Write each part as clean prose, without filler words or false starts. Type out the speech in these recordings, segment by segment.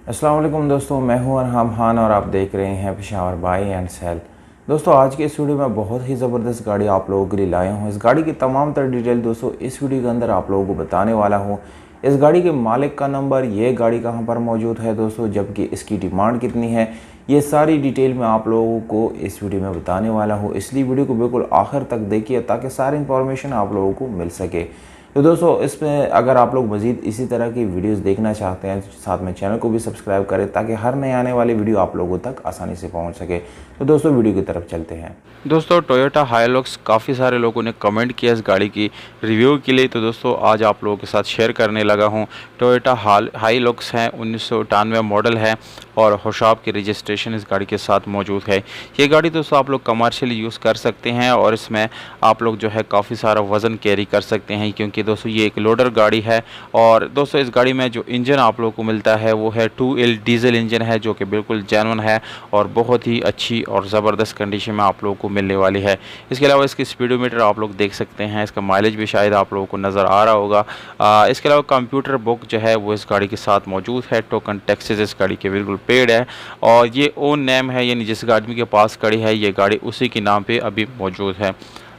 अस्सलाम वालेकुम दोस्तों, मैं हूं अरहम खान और आप देख रहे हैं पेशावर बाई एंड सेल। दोस्तों, आज के इस वीडियो में बहुत ही ज़बरदस्त गाड़ी आप लोगों के लिए लाया हूं। इस गाड़ी की तमाम तर डिटेल दोस्तों इस वीडियो के अंदर आप लोगों को बताने वाला हूं। इस गाड़ी के मालिक का नंबर, ये गाड़ी कहां पर मौजूद है दोस्तों, जबकि इसकी डिमांड कितनी है, ये सारी डिटेल मैं आप लोगों को इस वीडियो में बताने वाला हूँ। इसलिए वीडियो को बिल्कुल आखिर तक देखिए ताकि सारी इंफॉर्मेशन आप लोगों को मिल सके। तो दोस्तों, इसमें अगर आप लोग मज़ीद इसी तरह की वीडियोस देखना चाहते हैं तो साथ में चैनल को भी सब्सक्राइब करें ताकि हर नए आने वाली वीडियो आप लोगों तक आसानी से पहुंच सके। तो दोस्तों, वीडियो की तरफ चलते हैं। दोस्तों, टोयोटा हाइलक्स काफ़ी सारे लोगों ने कमेंट किया इस गाड़ी की रिव्यू के लिए, तो दोस्तों आज आप लोगों के साथ शेयर करने लगा हूं। टोयोटा हाइलक्स है, 1998 मॉडल है और होशाब की रजिस्ट्रेशन इस गाड़ी के साथ मौजूद है। ये गाड़ी दोस्तों आप लोग कमर्शियल यूज़ कर सकते हैं और इसमें आप लोग जो है काफ़ी सारा वज़न कैरी कर सकते हैं, क्योंकि दोस्तों ये एक लोडर गाड़ी है। और दोस्तों इस गाड़ी में जो इंजन आप लोगों को मिलता है वो है 2L डीजल इंजन है, जो कि बिल्कुल जेन्युइन है और बहुत ही अच्छी और ज़बरदस्त कंडीशन में आप लोगों को मिलने वाली है। इसके अलावा इसकी स्पीडोमीटर आप लोग देख सकते हैं, इसका माइलेज भी शायद आप लोगों को नज़र आ रहा होगा। इसके अलावा कंप्यूटर बुक जो है वो इस गाड़ी के साथ मौजूद है। टोकन टैक्सेस इस गाड़ी के बिल्कुल पेड है और ये ओन नेम है, यानी जिस आदमी के पास गाड़ी है ये गाड़ी उसी के नाम पे अभी मौजूद है।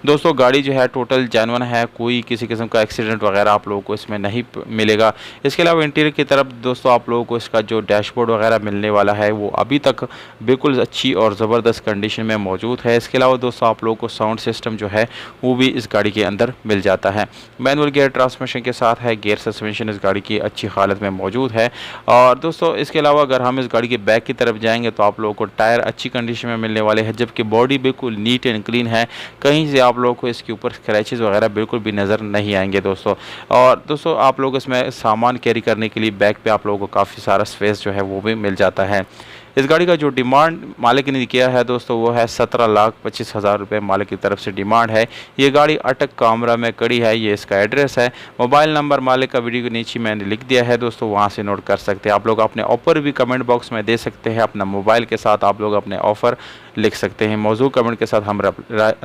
दोस्तों गाड़ी जो है टोटल जेन्युइन है, कोई किसी किस्म का एक्सीडेंट वगैरह आप लोगों को इसमें नहीं मिलेगा। इसके अलावा इंटीरियर की तरफ दोस्तों आप लोगों को इसका जो डैशबोर्ड वगैरह मिलने वाला है वो अभी तक बिल्कुल अच्छी और ज़बरदस्त कंडीशन में मौजूद है। इसके अलावा दोस्तों आप लोगों को साउंड सिस्टम जो है वो भी इस गाड़ी के अंदर मिल जाता है। मैनुअल गियर ट्रांसमिशन के साथ है, गियर सस्पेंशन इस गाड़ी की अच्छी हालत में मौजूद है। और दोस्तों इसके अलावा अगर हम इस गाड़ी के बैक की तरफ जाएंगे तो आप लोगों को टायर अच्छी कंडीशन में मिलने वाले हैं, जबकि बॉडी बिल्कुल नीट एंड क्लीन है। कहीं से आप लोगों को इसके ऊपर स्क्रैचेस वगैरह बिल्कुल भी नज़र नहीं आएंगे दोस्तों। और दोस्तों आप लोग इसमें सामान कैरी करने के लिए बैक पे आप लोगों को काफ़ी सारा स्पेस जो है वो भी मिल जाता है। इस गाड़ी का जो डिमांड मालिक ने किया है दोस्तों वो है 17,25,000 रुपये मालिक की तरफ से डिमांड है। ये गाड़ी अटक कामरा में खड़ी है, ये इसका एड्रेस है। मोबाइल नंबर मालिक का वीडियो के नीचे मैंने लिख दिया है दोस्तों, वहाँ से नोट कर सकते हैं। आप लोग अपने ऑफर भी कमेंट बॉक्स में दे सकते हैं, अपना मोबाइल के साथ आप लोग अपने ऑफ़र लिख सकते हैं। मौजूद कमेंट के साथ हम